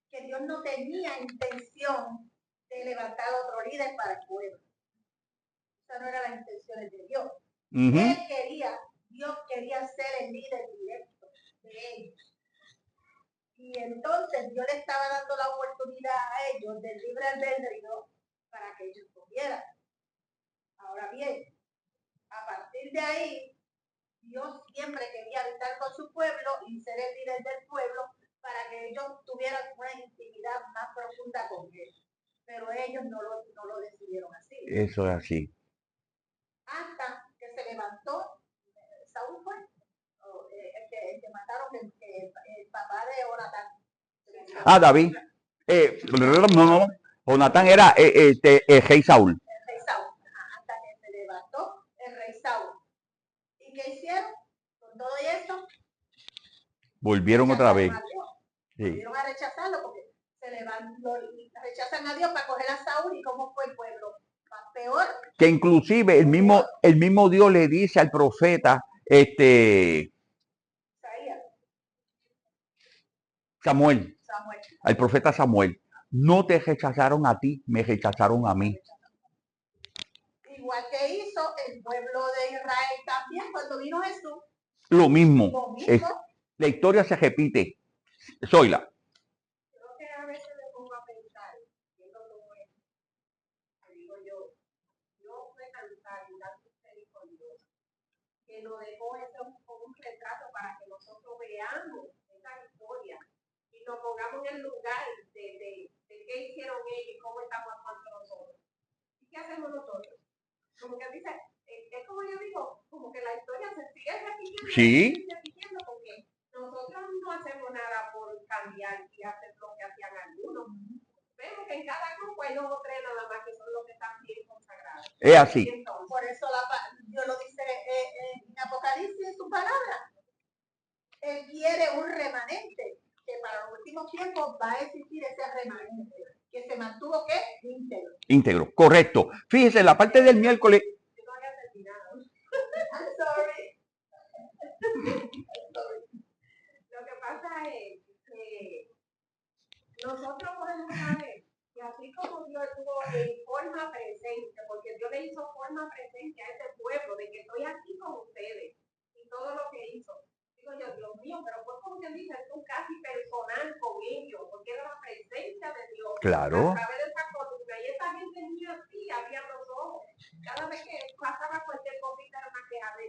que Dios no tenía intención de levantar otro líder para el pueblo. Esa no era la intención de Dios. Dios quería ser el líder directo de ellos. Y entonces Dios le estaba dando la oportunidad a ellos del libre albedrío para que ellos pudieran. Ahora bien, a partir de ahí, Dios siempre quería habitar con su pueblo y ser el líder del pueblo para que ellos tuvieran una intimidad más profunda con él. Pero ellos no lo decidieron así. Eso es así. Hasta que se levantó, Saúl fue, el que mataron, el papá de Jonatán. David. No. Jonatán era el rey Saúl. El rey Saúl. Hasta que se levantó el rey Saúl. ¿Y qué hicieron? Con todo eso. Volvieron otra vez. Sí. Volvieron a rechazarlo porque rechazan a Dios para coger a Saúl. ¿Y cómo fue el pueblo? Más peor. Que inclusive el mismo Dios le dice al profeta, Samuel, al profeta Samuel, no te rechazaron a ti, me rechazaron a mí. Igual que hizo el pueblo de Israel también cuando vino Jesús. Lo mismo. La historia se repite. Zoila. Creo que a veces me pongo a pensar, viendo todo esto, que digo yo, Dios fue tan sabio y tan misericordioso, que nos dejó eso como un retrato para que nosotros veamos esa historia y nos pongamos en el lugar de qué hicieron ellos y cómo estamos actuando nosotros. ¿Y qué hacemos nosotros? Como que dice, es como yo digo, como que la historia se sigue repitiendo. Sí. Porque nosotros no hacemos nada por cambiar y hacer lo que hacían algunos. Vemos que en cada grupo hay 2 o 3 nada más que son los que están bien consagrados. Es así. Entonces, por eso Dios lo dice en Apocalipsis, en su palabra. Él quiere un remanente, que para los últimos tiempos va a existir ese remanente, que se mantuvo, ¿qué? Íntegro. Íntegro, correcto. Fíjese, la parte del miércoles... Yo no había terminado. I'm sorry. Lo que pasa es que nosotros podemos saber que así como Dios estuvo en forma presente, porque Dios le hizo forma presente a ese pueblo, de que estoy aquí con ustedes, y todo lo que hizo. Digo yo, Dios mío, pero fue como que dice, tú casi personal con ellos, porque era la presencia de Dios. Claro. A través de esa columna, y esa gente niña así, abría los ojos. Cada vez que pasaba cualquier cosita era una quejadera.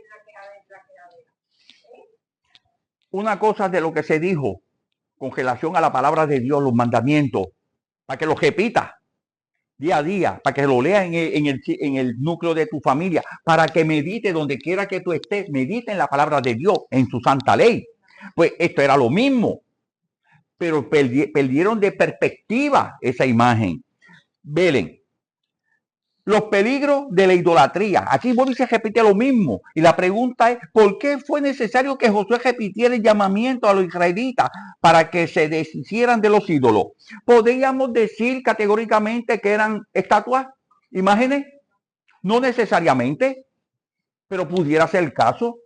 Una cosa de lo que se dijo con relación a la palabra de Dios, los mandamientos, para que los repita día a día, para que lo leas en el núcleo de tu familia, para que medite donde quiera que tú estés, medite en la palabra de Dios, en su santa ley. Pues esto era lo mismo, pero perdieron de perspectiva esa imagen. Velen, los peligros de la idolatría. Aquí vuelve y se repite lo mismo. Y la pregunta es, ¿por qué fue necesario que Josué repitiera el llamamiento a los israelitas para que se deshicieran de los ídolos? ¿Podríamos decir categóricamente que eran estatuas, imágenes? No necesariamente, pero pudiera ser el caso.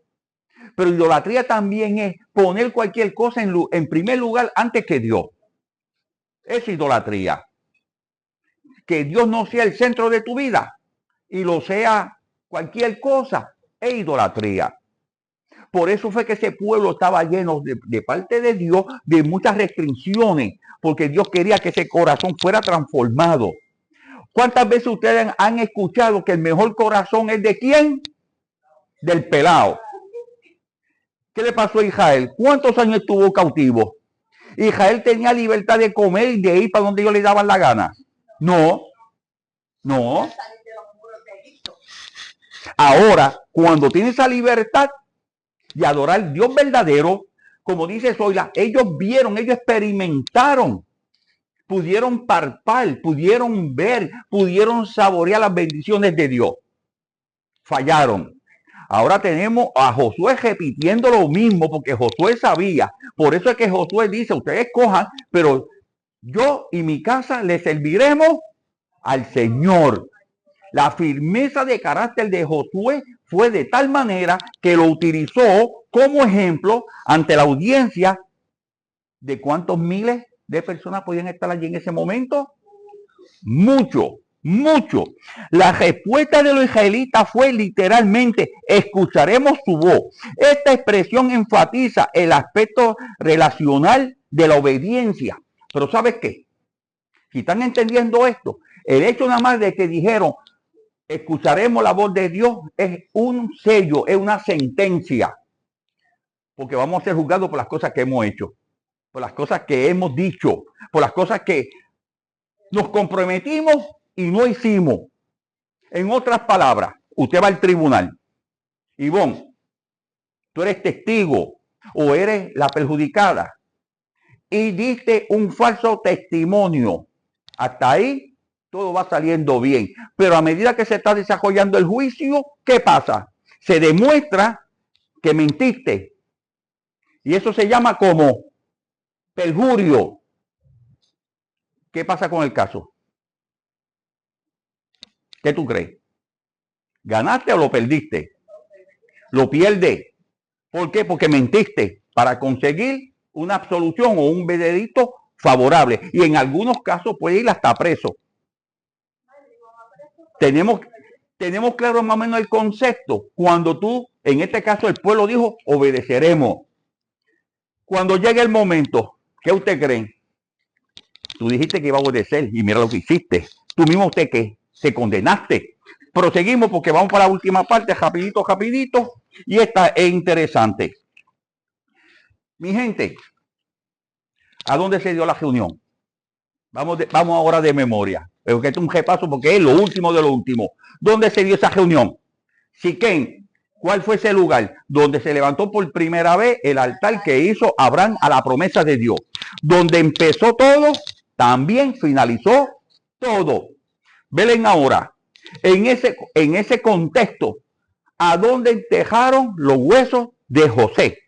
Pero idolatría también es poner cualquier cosa en primer lugar antes que Dios. Es idolatría. Que Dios no sea el centro de tu vida y lo sea cualquier cosa, es idolatría. Por eso fue que ese pueblo estaba lleno de parte de Dios de muchas restricciones, porque Dios quería que ese corazón fuera transformado. ¿Cuántas veces ustedes han escuchado que el mejor corazón es de quién? Del pelao. ¿Qué le pasó a Israel? ¿Cuántos años estuvo cautivo? Israel tenía libertad de comer y de ir para donde ellos le daban la gana. No. Ahora, cuando tiene esa libertad de adorar al Dios verdadero, como dice Zoila, ellos vieron, ellos experimentaron, pudieron palpar, pudieron ver, pudieron saborear las bendiciones de Dios. Fallaron. Ahora tenemos a Josué repitiendo lo mismo, porque Josué sabía. Por eso es que Josué dice, ustedes cojan, pero yo y mi casa le serviremos al Señor. La firmeza de carácter de Josué fue de tal manera que lo utilizó como ejemplo ante la audiencia de cuántos miles de personas podían estar allí en ese momento. Mucho. La respuesta de los israelitas fue literalmente, escucharemos su voz. Esta expresión enfatiza el aspecto relacional de la obediencia. Pero ¿sabes qué? Si están entendiendo esto, el hecho nada más de que dijeron, escucharemos la voz de Dios, es un sello, es una sentencia. Porque vamos a ser juzgados por las cosas que hemos hecho. por las cosas que hemos dicho, por las cosas que nos comprometimos y no hicimos. En otras palabras, usted va al tribunal. Ivonne, tú eres testigo o eres la perjudicada y diste un falso testimonio. Hasta ahí todo va saliendo bien. Pero a medida que se está desarrollando el juicio, ¿qué pasa? Se demuestra que mentiste. Y eso se llama como perjurio. ¿Qué pasa con el caso? ¿Qué tú crees? ¿Ganaste o lo perdiste? Lo pierdes. ¿Por qué? Porque mentiste para conseguir una absolución o un veredicto favorable. Y en algunos casos puede ir hasta preso. Tenemos claro más o menos el concepto. Cuando tú, en este caso el pueblo dijo, obedeceremos. Cuando llegue el momento, ¿qué usted cree? Tú dijiste que iba a obedecer y mira lo que hiciste. Tú mismo usted que se condenaste. Proseguimos porque vamos para la última parte, rapidito, rapidito. Y esta es interesante. Mi gente, ¿a dónde se dio la reunión? Vamos ahora de memoria. Pero que es un repaso porque es lo último de lo último. ¿Dónde se dio esa reunión? Siquén. ¿Cuál fue ese lugar? Donde se levantó por primera vez el altar que hizo Abraham a la promesa de Dios. Donde empezó todo, también finalizó todo. Velen ahora, en ese contexto, ¿a dónde enterraron los huesos de José?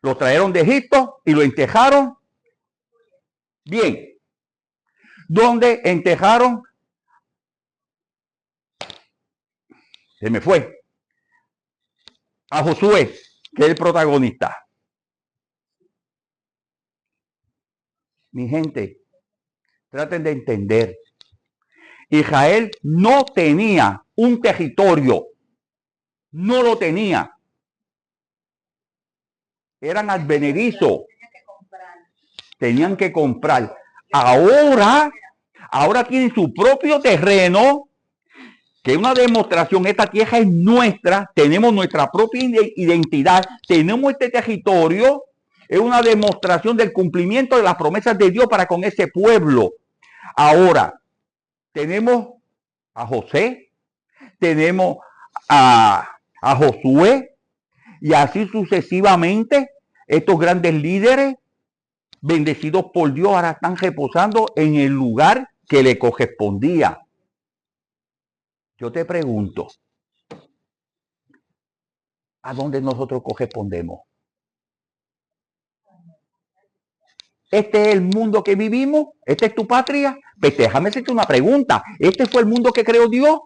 Lo trajeron de Egipto y lo enterraron bien. ¿Dónde enterraron? Se me fue. A Josué, que es el protagonista. Mi gente, traten de entender. Israel no tenía un territorio. No lo tenía. Eran advenedizos. Tenían que comprar. Ahora tienen su propio terreno, que es una demostración. Esta tierra es nuestra. Tenemos nuestra propia identidad. Tenemos este territorio. Es una demostración del cumplimiento de las promesas de Dios para con ese pueblo. Ahora, tenemos a José, tenemos a Josué, y así sucesivamente. Estos grandes líderes, bendecidos por Dios, ahora están reposando en el lugar que le correspondía. Yo te pregunto, ¿a dónde nosotros correspondemos? ¿Este es el mundo que vivimos? ¿Esta es tu patria? Pues déjame hacerte una pregunta. ¿Este fue el mundo que creó Dios?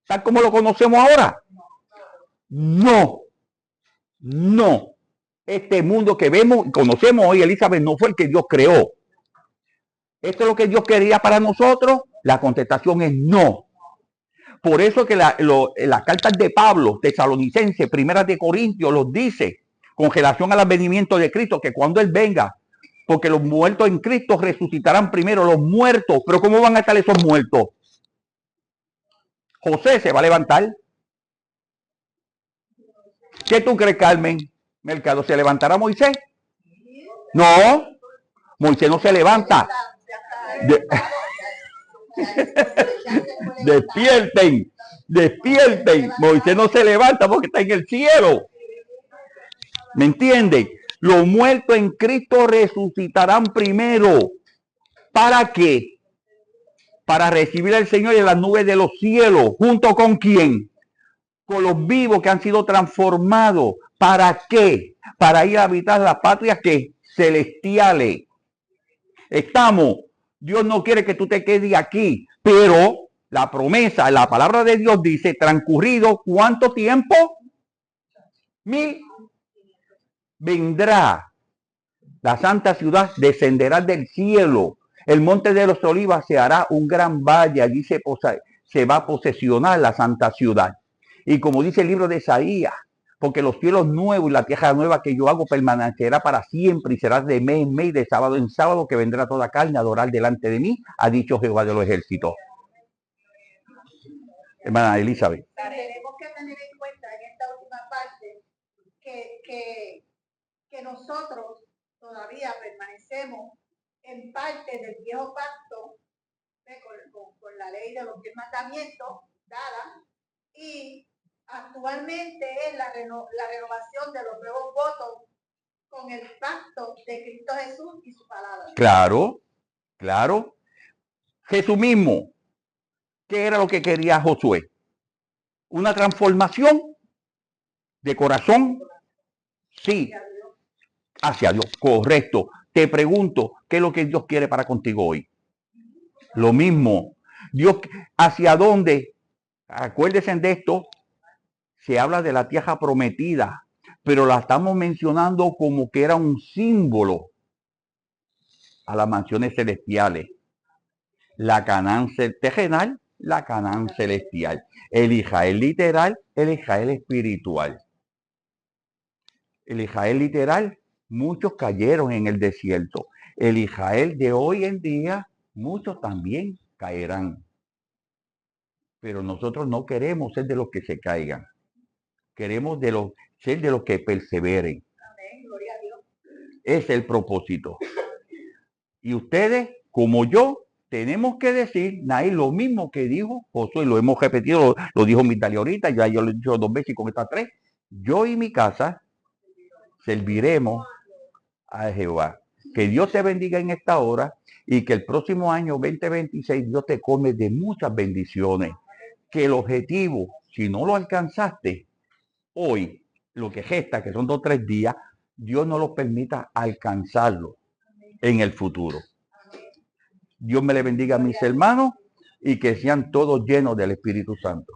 ¿Tal como lo conocemos ahora? No. No. Este mundo que vemos y conocemos hoy, Elizabeth, no fue el que Dios creó. ¿Esto es lo que Dios quería para nosotros? La contestación es no. Por eso que las cartas de Pablo, Tesalonicense, Primera de Corintios, los dice con relación al advenimiento de Cristo, que cuando Él venga, porque los muertos en Cristo resucitarán primero, los muertos. Pero ¿cómo van a estar esos muertos? José se va a levantar. ¿Qué tú crees, Carmen Mercado? ¿Se levantará Moisés? No, Moisés no se levanta. Despierten. Moisés no se levanta porque está en el cielo. ¿Me entienden? Los muertos en Cristo resucitarán primero. ¿Para qué? Para recibir al Señor en las nubes de los cielos. ¿Junto con quién? Con los vivos que han sido transformados. ¿Para qué? Para ir a habitar las patrias que celestiales. Estamos. Dios no quiere que tú te quedes aquí, pero la promesa, la palabra de Dios dice, transcurrido ¿cuánto tiempo? 1000. Vendrá la santa ciudad, descenderá del cielo. El monte de los Olivas se hará un gran valle. Allí se va a posesionar la santa ciudad. Y como dice el libro de Isaías, porque los cielos nuevos y la tierra nueva que yo hago permanecerá para siempre y será de mes en mes, de sábado en sábado, que vendrá toda carne a adorar delante de mí, ha dicho Jehová de los ejércitos. Hermana Elizabeth. Tenemos que tener en cuenta en esta última parte que nosotros todavía permanecemos en parte del viejo pacto, con la ley de los 10 mandamientos dada, y actualmente es la renovación de los nuevos votos con el pacto de Cristo Jesús y su palabra. Claro, claro. Jesús mismo, ¿qué era lo que quería Josué? Una transformación de corazón, sí, hacia Dios, correcto. Te pregunto, ¿qué es lo que Dios quiere para contigo hoy? Lo mismo. Dios, ¿hacia dónde? Acuérdense de esto, se habla de la tierra prometida, pero la estamos mencionando como que era un símbolo a las mansiones celestiales. La Canaán terrenal, la Canaán celestial. El Israel literal, el Israel espiritual. El Israel literal, muchos cayeron en el desierto. El Israel de hoy en día, muchos también caerán. Pero nosotros no queremos ser de los que se caigan. Queremos ser de los que perseveren. Amén, gloria a Dios. Ese es el propósito. Y ustedes, como yo, tenemos que decir, Naí, lo mismo que dijo Josué, lo hemos repetido, lo dijo Mitalia ahorita, ya yo lo he dicho 2 veces y con estas 3. Yo y mi casa serviremos a Jehová. Que Dios te bendiga en esta hora y que el próximo año 2026 Dios te come de muchas bendiciones. Que el objetivo, si no lo alcanzaste hoy, lo que gesta, que son 2 o 3 días, Dios no lo permita alcanzarlo en el futuro. Dios me le bendiga a mis hermanos y que sean todos llenos del Espíritu Santo.